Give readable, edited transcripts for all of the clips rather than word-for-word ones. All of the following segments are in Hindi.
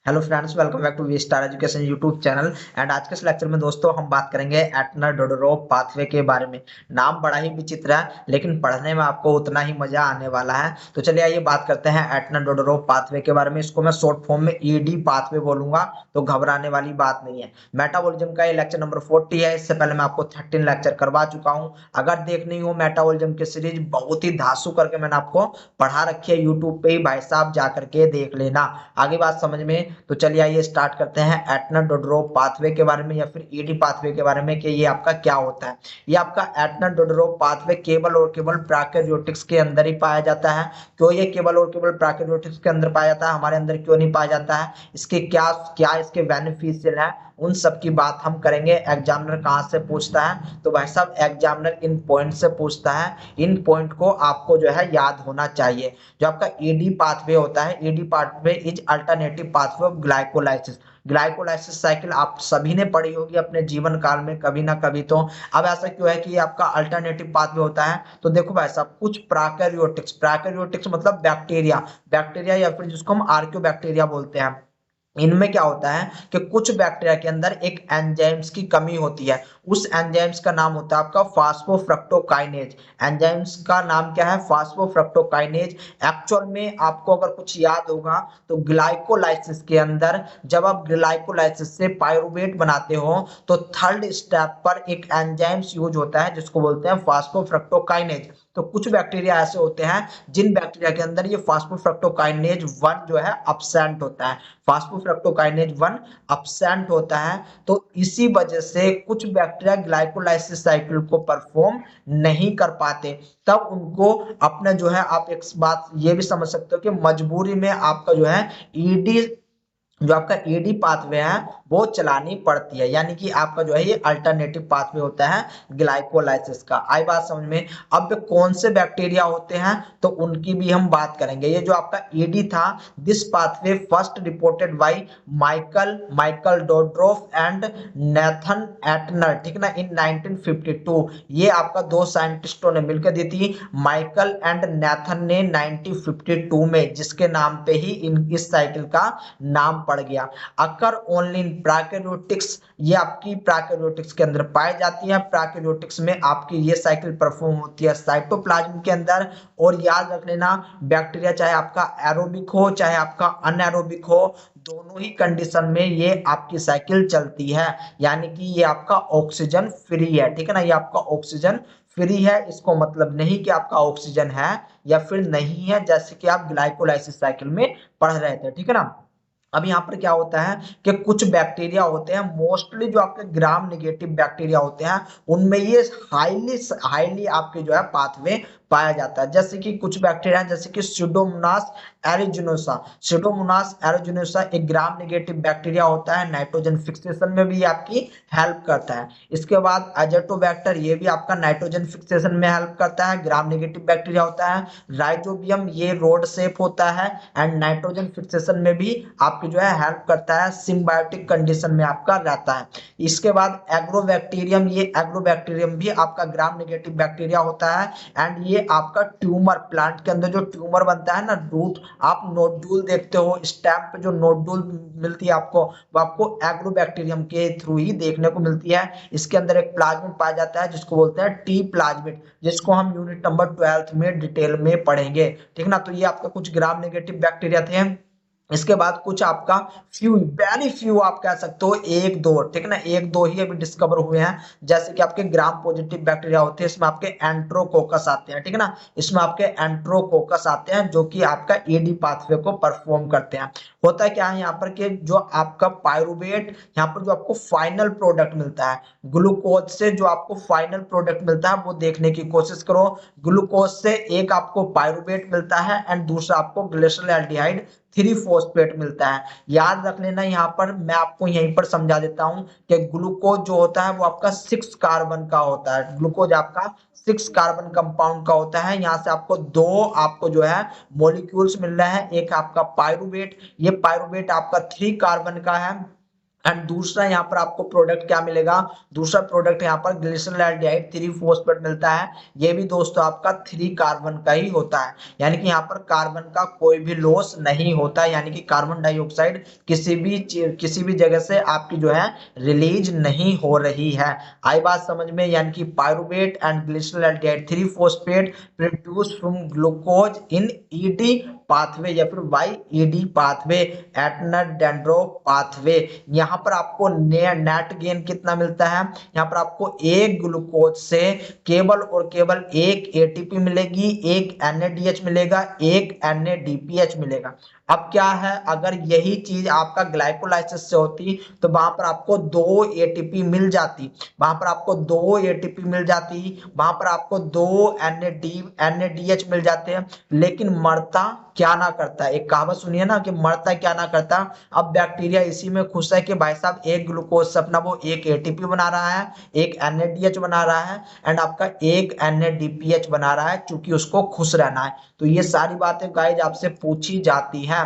Hello friends, welcome back to V star education YouTube channel. And आज के इस लेक्चर में दोस्तों हम बात करेंगे एटनर डोडोरोव पाथवे के बारे में। नाम बड़ा ही विचित्र है लेकिन पढ़ने में आपको उतना ही मजा आने वाला है। तो चलिए आइए बात करते हैं एटनर डोडोरोव पाथवे के बारे में। इसको मैं शॉर्ट फॉर्म में ईडी पाथवे बोलूंगा, तो घबराने वाली बात नहीं है। मेटाबॉलिज्म का ये लेक्चर नंबर 40 है। इससे पहले मैं आपको 13 लेक्चर करवा चुका हूँ। अगर देखनी हो मेटाबॉलिज्म की सीरीज, बहुत ही धांसू करके मैंने आपको पढ़ा रखी है यूट्यूब पे ही, भाई साहब जा करके देख लेना। आगे बात समझ में, तो चलिए आइए स्टार्ट करते हैं एटनर डोडोरोव पाथवे के बारे में या फिर ईडी पाथवे के बारे में कि ये आपका क्या होता है। ये आपका एटनर डोडोरोव पाथवे केवल और केवल प्रोकैरियोटिक्स के अंदर ही पाया जाता है। क्यों ये केवल और केवल प्रोकैरियोटिक्स के अंदर पाया जाता है, हमारे अंदर क्यों नहीं पाया जाता है, इसके क्या क्या इसके बेनिफिशियल है, उन सब की बात हम करेंगे। एग्जामिनर कहाँ से पूछता है, तो भाई साहब एग्जामिनर इन पॉइंट से पूछता है। इन पॉइंट को आपको जो है याद होना चाहिए। जो आपका ईडी पाथवे होता है, ED pathway is alternative pathway of glycolysis. Glycolysis cycle आप सभी ने पढ़ी होगी अपने जीवन काल में कभी ना कभी तो। अब ऐसा क्यों है कि ये आपका अल्टरनेटिव पाथवे होता है, तो देखो भाई साहब, कुछ प्रोकैरियोटिक्स, प्रोकैरियोटिक्स मतलब बैक्टीरिया, बैक्टीरिया या फिर जिसको हम आर्कियोबैक्टीरिया बोलते हैं, इनमें क्या होता है कि कुछ बैक्टीरिया के अंदर एक एंजाइम्स की कमी होती है। उस एंजाइम्स का नाम होता है आपका फास्फोफ्रक्टोकाइनेज। एंजाइम्स का नाम क्या है? फास्फोफ्रक्टोकाइनेज। एक्चुअल में आपको अगर कुछ याद होगा तो ग्लाइकोलाइसिस के अंदर जब आप ग्लाइकोलाइसिस से पायरुवेट बनाते हो तो थर्ड स्टेप पर एक एंजाइम्स यूज होता है जिसको बोलते हैं फास्फोफ्रक्टोकाइनेज। तो कुछ बैक्टीरिया ऐसे होते हैं जिन बैक्टीरिया के अंदर ये फास्फोफ्रक्टोकाइनेज 1 जो है अब्सेंट होता है। फास्फोफ्रक्टोकाइनेज 1 अब्सेंट होता है, तो इसी वजह से कुछ बैक्टीरिया ग्लाइकोलाइसिस साइकिल को परफॉर्म नहीं कर पाते। तब उनको अपने जो है, आप एक बात ये भी समझ सकते हो कि मजबूरी में आपका जो है ईडी, जो आपका ईडी पाथवे है वो चलानी पड़ती है। यानी कि आपका जो है ये अल्टरनेटिव पाथवे होता है ग्लाइकोलाइसिस का। आई बात समझ में? अब कौन से बैक्टीरिया होते हैं तो उनकी भी हम बात करेंगे। ये जो आपका ईडी था, this pathway first reported by Michael Michael Doudoroff and Nathan Entner, ठीक ना, इन 1952। ये आपका दो साइंटिस्टों ने मिलकर दी थी, माइकल एंड नेथन ने 1952 में, जिसके नाम पे ही इस साइकिल का नाम पड़ गया। अकर ओनली इन प्रोकैरियोटिक्स, ये आपकी प्रोकैरियोटिक्स के अंदर पाई जाती है। प्रोकैरियोटिक्स में आपकी ये साइकिल परफॉर्म होती है साइटोप्लाज्म के अंदर। और याद रख लेना, बैक्टीरिया चाहे आपका एरोबिक हो चाहे आपका अनएरोबिक हो, दोनों ही कंडीशन में ये आपकी साइकिल चलती है। यानी कि ये आपका ऑक्सीजन फ्री है, ठीक है ना, ये आपका ऑक्सीजन फ्री है। इसको मतलब नहीं कि आपका ऑक्सीजन है या फिर नहीं है, जैसे कि आप ग्लाइकोलाइसिस साइकिल में पढ़ रहे थे, ठीक है ना। अब यहाँ पर क्या होता है कि कुछ बैक्टीरिया होते हैं, मोस्टली जो आपके ग्राम नेगेटिव बैक्टीरिया होते हैं, उनमें ये हाईली हाईली आपके जो है पाथवे पाया जाता है। जैसे कि कुछ बैक्टीरिया जैसे कि स्यूडोमोनास एरिजिनोसा। स्यूडोमोनास एरिजिनोसा एक ग्राम नेगेटिव बैक्टीरिया होता है, नाइट्रोजन फिक्सेशन में भी आपकी हेल्प करता है। इसके बाद एजेटोबैक्टर, ये भी आपका नाइट्रोजन फिक्सेशन में हेल्प करता है, ग्राम नेगेटिव बैक्टीरिया होता है। राइजोबियम, ये रोड शेप होता है एंड नाइट्रोजन फिक्सेशन में भी आपकी जो है हेल्प करता है, सिम्बायोटिक कंडीशन में आपका रहता है। इसके बाद एग्रोबैक्टीरियम, ये एग्रोबैक्टीरियम भी आपका ग्राम नेगेटिव बैक्टीरिया होता है एंड ये आपका ट्यूमर, प्लांट के अंदर जो ट्यूमर बनता है ना, रूट, आप नोड्यूल देखते हो, स्टेम पे जो नोड्यूल मिलती है आपको, वो आपको एग्रोबैक्टीरियम के थ्रू ही देखने को मिलती है। इसके अंदर एक प्लाज्मिड पाया जाता है जिसको बोलते हैं टी प्लाज्मिड, जिसको हम यूनिट नंबर 12 में डिटेल में पढ़ेंगे, ठीक ना। तो ये आपका कुछ ग्राम नेगेटिव बैक्टीरिया थे। इसके बाद कुछ आपका फ्यू, वेरी फ्यू आप कह सकते हो, एक दो, ठीक है ना, एक दो ही अभी डिस्कवर हुए हैं। जैसे कि आपके ग्राम पॉजिटिव बैक्टीरिया होते हैं, इसमें आपके एंट्रोकोकस आते हैं, ठीक है ना, इसमें आपके एंट्रोकोकस आते हैं जो कि आपका ईडी पाथवे को परफॉर्म करते हैं। होता है क्या है यहाँ पर कि जो आपका पायरुवेट, यहाँ पर जो आपको फाइनल प्रोडक्ट मिलता है ग्लूकोज से, जो आपको फाइनल प्रोडक्ट मिलता है वो देखने की कोशिश करो। ग्लूकोज से एक आपको पायरुवेट मिलता है एंड दूसरा आपको ग्लिसरॉल्डिहाइड 3 फॉस्फेट मिलता है। याद रख लेना, यहाँ पर मैं आपको यहीं पर समझा देता हूं कि ग्लूकोज जो होता है वो आपका 6 कार्बन का होता है। ग्लूकोज आपका 6 कार्बन कंपाउंड का होता है। यहाँ से आपको दो आपको जो है मॉलिक्यूल्स मिल रहे हैं, एक आपका पायरुवेट, ये पायरुवेट आपका 3 कार्बन का है एंड दूसरा यहाँ पर आपको प्रोडक्ट क्या मिलेगा, दूसरा प्रोडक्ट यहाँ पर ग्लिसरॉल्डिहाइड 3 फॉस्फेट मिलता है। ये भी दोस्तों आपका 3 कार्बन का ही होता है, यानी कि यहाँ पर कार्बन का कोई भी लॉस नहीं होता है, यानी कि कार्बन डाइऑक्साइड किसी भी जगह से आपकी जो है रिलीज नहीं हो रही है। आई बात समझ में, यानी कि pyruvate and glyceraldehyde 3 phosphate produce from glucose in ED pathway या फिर वाई ईडी पाथवे, एटनर डेंड्रो पाथवे। यहाँ पर आपको नेट गेन कितना मिलता है, यहाँ पर आपको एक ग्लूकोज से केवल और केवल एक एटीपी मिलेगी, एक एनएडीएच मिलेगा, एक एनएडीपीएच मिलेगा। अब क्या है, अगर यही चीज आपका ग्लाइकोलाइसिस से होती तो वहां पर आपको 2 एटीपी मिल जाती, वहां पर आपको 2 एटीपी मिल जाती, वहां पर आपको 2 एनएडीएच मिल जाते हैं। लेकिन मरता क्या ना करता, एक कहावत सुनिए ना कि मरता क्या ना करता। अब बैक्टीरिया इसी में खुश है कि भाई साहब एक ग्लूकोज से अपना वो एक एटीपी बना रहा है, एक एनएडीएच बना रहा है, एंड आपका एक एनएडीपीएच बना रहा है, चूंकि उसको खुश रहना है। तो ये सारी बातें गाइज आपसे पूछी जाती हैं।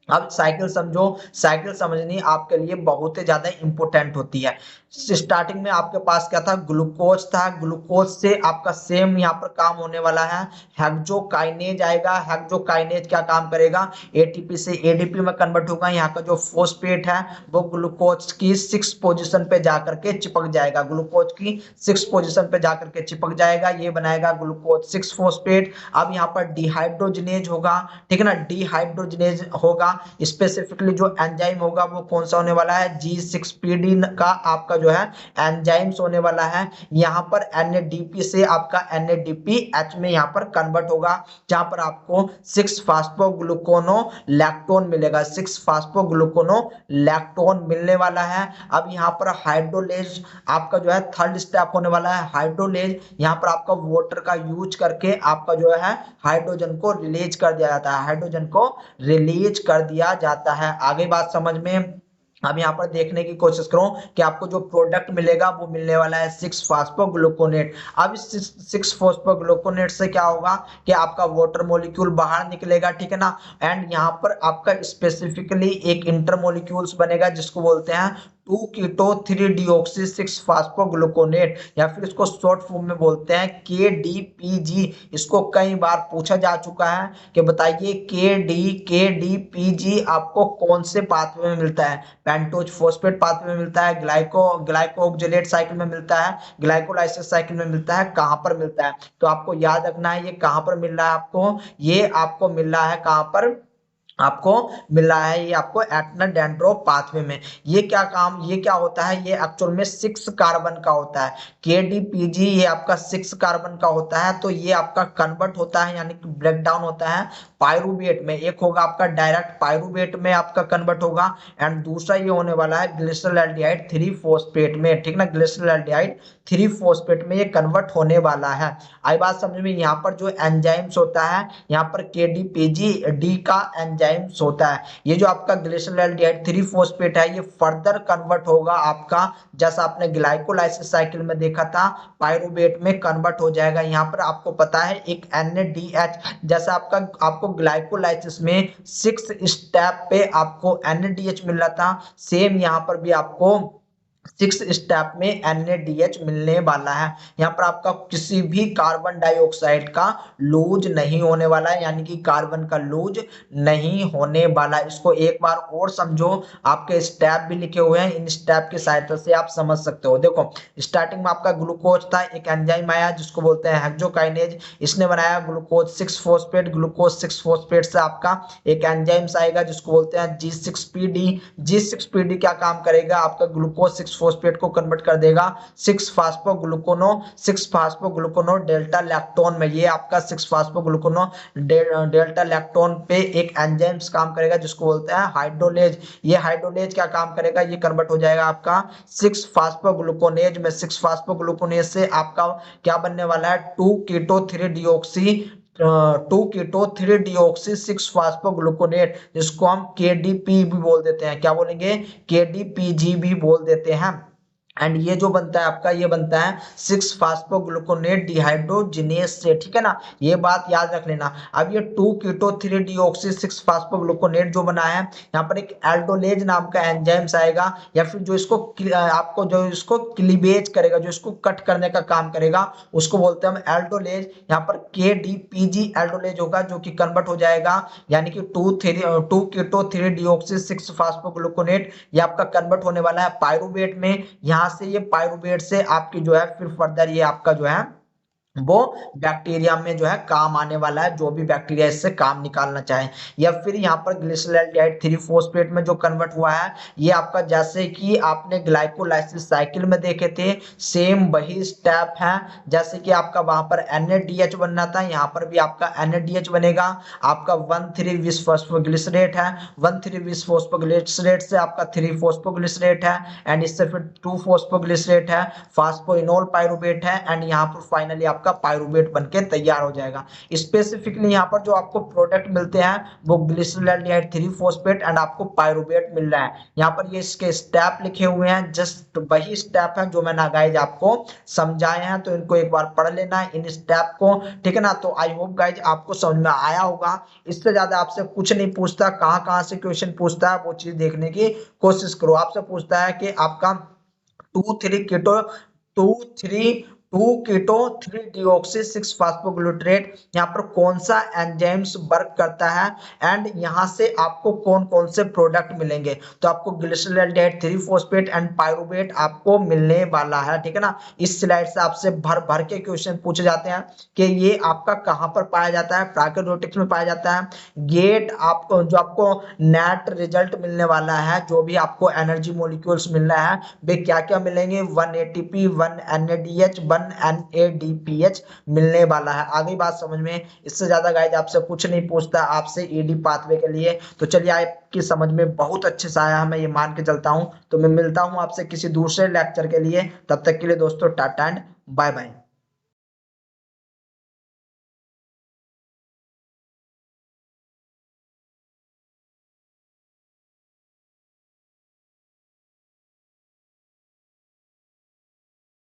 अब साइकिल समझो, साइकिल समझनी आपके लिए बहुत ही ज्यादा इंपॉर्टेंट होती है। स्टार्टिंग में आपके पास क्या था, ग्लूकोज था, ग्लूकोज से आपका सेम यहाँ पर काम होने वाला है, हेक्सोकाइनेज आएगा। हेक्सोकाइनेज क्या काम करेगा, एटीपी से एडीपी में कन्वर्ट होगा। यहाँ का जो फॉस्फेट है वो ग्लूकोज की 6 पोजीशन पे जाकर के चिपक जाएगा, ग्लूकोज की 6 पोजीशन पे जाकर के चिपक जाएगा, ये बनाएगा ग्लूकोज 6 फॉस्फेट। अब यहाँ पर डिहाइड्रोजनेज होगा, ठीक है ना, डिहाइड्रोजनेज होगा। स्पेसिफिकली जो एंजाइम होगा वो कौन सा होने वाला है, G6PD का आपका जो है एंजाइम्स होने वाला है। यहाँ पर NADP से आपका NADPH में यहाँ पर कन्वर्ट होगा, जहां पर आपको 6 फास्फोग्लूकोनो लैक्टोन मिलेगा, 6 फास्फोग्लूकोनो लैक्टोन मिलने वाला है। अब यहाँ पर हाइड्रोलेज आपका जो है थर्ड स्टेप होने वाला है, हाइड्रोलेज। यहाँ पर आपका वाटर का यूज करके आपका जो है हाइड्रोजन को रिलीज कर दिया जाता है, हाइड्रोजन को रिलीज कर दिया जाता है। आगे बात समझ में। अब यहाँ पर देखने की कोशिश करो कि आपको जो प्रोडक्ट मिलेगा वो मिलने वाला है 6 फास्फोग्लूकोनेट। अब इस 6 फास्फोग्लूकोनेट से क्या होगा कि आपका वाटर मॉलिक्यूल बाहर निकलेगा, ठीक है ना। एंड यहाँ पर आपका स्पेसिफिकली एक इंटरमोलिक्यूल्स बनेगा जिसको बोलते हैं 2 कीटो 3 डिऑक्सी 6 फास्फोग्लूकोनेट, या फिर इसको शॉर्ट फॉर्म में बोलते हैं KDPG। इसको कई बार पूछा जा चुका है कि बताइए KDPG आपको कौन से पाथवे में मिलता है, पेंटोज फॉस्फेट पाथवे में मिलता है, ग्लाइकोक्सिलेट साइकिल में मिलता है, ग्लाइकोलाइसिस साइकिल में मिलता है, कहां पर मिलता है। तो आपको याद रखना है ये कहां पर मिल रहा है आपको, ये आपको मिल रहा है कहां पर, आपको मिल रहा है ये आपको एटनर डेंड्रो पाथवे में। ये क्या काम, ये क्या होता है, ये एक्चुअल में 6 कार्बन का होता है। KDPG ये आपका 6 कार्बन का होता है, तो ये आपका कन्वर्ट होता है, यानी कि ब्रेक डाउन होता है पायरुवेट में। एक होगा आपका डायरेक्ट पायरुवेट में आपका कन्वर्ट होगा, एंड दूसरा ये होने वाला है ग्लिसरॉल्डिहाइड 3 फॉस्फेट में, ठीक ना, ग्लिसरॉल्डिहाइड 3 फॉस्फेट में ये कन्वर्ट होने वाला है। आई बात समझ में। यहाँ पर जो एंजाइम्स होता है, यहाँ पर KDPG डी का एंजाइम्स होता है। ये जो आपका ग्लिसरॉल्डिहाइड 3 फॉस्फेट है ये फर्दर कन्वर्ट होगा आपका, जैसा आपने ग्लाइकोलाइसिस साइकिल में देखा था, पायरुवेट में कन्वर्ट हो जाएगा। यहाँ पर आपको पता है एक NADH, जैसा आपको ग्लाइकोलाइसिस में 6 स्टेप पे आपको NADH मिल रहा था, सेम यहाँ पर भी आपको 6 स्टेप में NADH मिलने वाला है। यहाँ पर आपका किसी भी कार्बन डाइऑक्साइड का लूज नहीं होने वाला है, यानी कि कार्बन का लूज नहीं होने वाला है। इसको एक बार और समझो, आपके स्टेप भी लिखे हुए हैं, इन स्टेप की सहायता से आप समझ सकते हो। देखो स्टार्टिंग में आपका ग्लूकोज था, एक एंजाइम आया जिसको बोलते हैं हेक्सोकाइनेज, इसने बनाया ग्लूकोज 6 फॉस्फेट, ग्लूकोज 6 फॉस्फेट से आपका एक एंजाइम्स आएगा जिसको बोलते हैं G6PD। G6PD क्या काम करेगा, आपका ग्लूकोज 6 फॉस्फेट को कन्वर्ट कर देगा 6 फास्फोग्लूकोनो डेल्टा लैक्टोन में। ये आपका 6 फास्फोग्लूकोनो डेल्टा लैक्टोन पे एक एंजाइम्स काम करेगा जिसको बोलते हैं हाइड्रोलेज। ये हाइड्रोलेज क्या काम करेगा, ये कन्वर्ट हो जाएगा आपका 6 फास्फोग्लूकोनेज में। 6 फास्फोग्लूकोनेज से आपका क्या बनने वाला है, 2 कीटो 3 डिऑक्सी 6 फास्फोग्लूकोनेट, जिसको हम KDP भी बोल देते हैं, क्या बोलेंगे, KDPG भी बोल देते हैं। एंड ये जो बनता है आपका, ये बनता है 6 फास्फोग्लूकोनेट डिहाइड्रोजिनेज से, ठीक है ना, ये बात याद रख लेना। अब ये 2 कीटो 3 डीऑक्सी 6 फास्फोग्लूकोनेट जो बना है, यहाँ पर एक एल्डोलेज नाम का एंजाइम्स आएगा, या फिर जो इसको आपको जो इसको क्लीवेज करेगा, जो इसको कट करने का काम करेगा, उसको बोलते हैं हम एल्डोलेज। यहाँ पर KDPG एल्डोलेज होगा, जो कि कन्वर्ट हो जाएगा, यानी कि 2 कीटो 3 डीऑक्सी 6 फास्फोग्लूकोनेट, ये आपका कन्वर्ट होने वाला है पायरुवेट में। यहाँ से ये पायरुवेट से आपकी जो है फिर फर्दर ये आपका जो है वो बैक्टीरिया में जो है काम आने वाला है, जो भी बैक्टीरिया इससे काम निकालना चाहे। या फिर यहाँ पर ग्लिसरॉल्डिहाइड 3 फॉस्फेट में जो कन्वर्ट हुआ है, ये आपका जैसे कि आपने ग्लाइकोलाइसिस साइकिल में देखे थे, सेम वही स्टेप है। जैसे कि आपका वहां पर NADH बनना था, यहाँ पर भी आपका NADH बनेगा। आपका 1,3 विस फॉस्फोग्लिसरेट है, 1,3 विस फॉस्फोग्लिसरेट से आपका 3 फॉस्फोग्लिसरेट है, एंड इससे फिर 2 फॉस्फोग्लिसरेट है, फास्फोइनोल पायरुवेट है, एंड यहाँ पर फाइनली आपका पायरुवेट बनके तैयार हो जाएगा। स्पेसिफिकली यहाँ पर जो आपको प्रोडक्ट मिलते हैं वो ग्लिसरॉल्डिहाइड 3 फॉस्फेट एंड आपको पायरुवेट मिल रहा है। यहाँ पर ये इसके स्टेप लिखे हुए हैं, जस्ट वही स्टेप है जो मैंने गाइज आपको समझाए हैं, तो इनको एक बार पढ़ लेना है इन स्टेप को, ठीक है ना। तो आई होप गाइज आपको समझ में आया होगा। इससे ज्यादा आपसे कुछ नहीं पूछता, कहाँ कहाँ से क्वेश्चन पूछता है वो चीज देखने की कोशिश करो। आपसे पूछता है कि आपका 2 डीऑक्सी 6 फास्फोग्लूटरेट यहाँ पर कौन सा एंजाइम्स वर्क करता है, एंड यहाँ से आपको कौन कौन से प्रोडक्ट मिलेंगे। तो आपको ग्लिसरॉल्डिहाइड 3 फॉस्फेट एंड पायरुवेट आपको मिलने वाला है, ठीक है ना। इस स्लाइड से आपसे भर भर के क्वेश्चन पूछे जाते हैं कि ये आपका कहाँ पर पाया जाता है, प्रोकैरियोटिक्स में पाया जाता है। गेट आपको जो आपको नेट रिजल्ट मिलने वाला है, जो भी आपको एनर्जी मॉलिक्यूल्स मिलना है, वे क्या क्या मिलेंगे, 1 ATP 1 NADH 1 NADPH मिलने वाला है। आगे बात समझ में, इससे ज्यादा गाइज आपसे कुछ नहीं पूछता आपसे ED पाथवे के लिए। तो चलिए आपकी समझ में बहुत अच्छे से आया है, मैं ये मान के चलता हूँ। तो मैं मिलता हूँ आपसे किसी दूसरे लेक्चर के लिए, तब तक के लिए दोस्तों टाटा एंड बाय बाय।